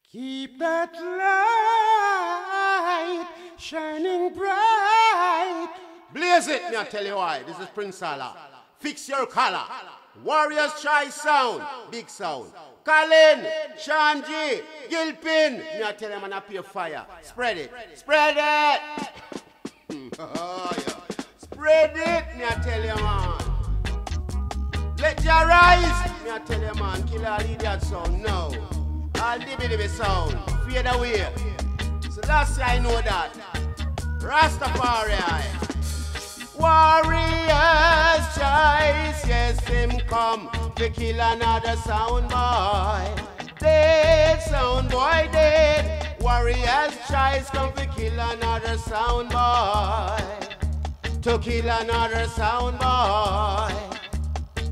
Keep that light shining bright. Blaze it, me I tell you why. This is Prince Salah. Fix your collar. Warriors try sound. Big sound. Colin, Sean G, Gilpin. Me I tell them and I pay fire. Spread it. Spread it. Oh, yeah. Spread it, me I tell you, man. Let your rise. Me I tell you, man. Kill all idiot sound now. All dibby sound. Fade away. So last year I know that. Rastafari. Warriors choice, yes, him come to kill another sound boy. Dead sound boy dead. Warriors choice come to kill another sound boy. To kill another sound boy.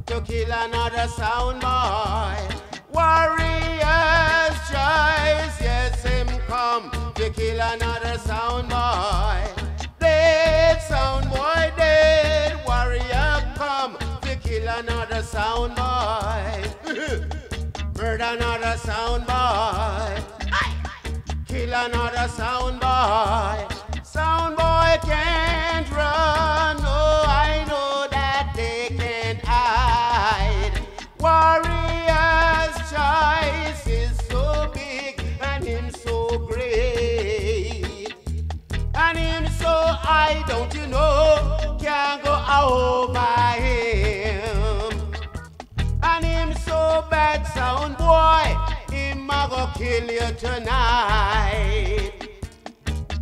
To kill another sound boy. Warriors choice, yes, him come to kill another sound boy. Dead sound boy dead. Warrior come to kill another sound boy. Murder another sound boy. Kill another sound boy. Sound boy can't run. No, I know that they can't hide. Warrior's choice is so big and him so great. And him so high, don't you know, can't go over him. And him so bad, sound boy, him a go kill you tonight.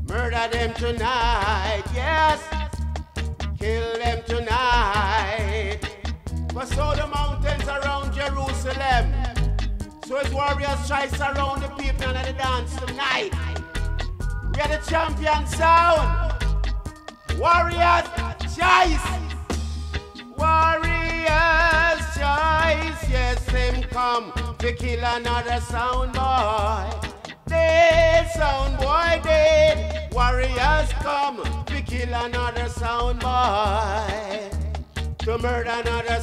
Murder them tonight, yes. Kill them tonight. But so the mountains around Jerusalem. So his warriors try to surround the people and the dance tonight. We are the champion sound. Warriors choice. Warriors choice. Yes, him come to kill another sound boy. Dead sound boy dead. Warriors come to kill another sound boy. To murder another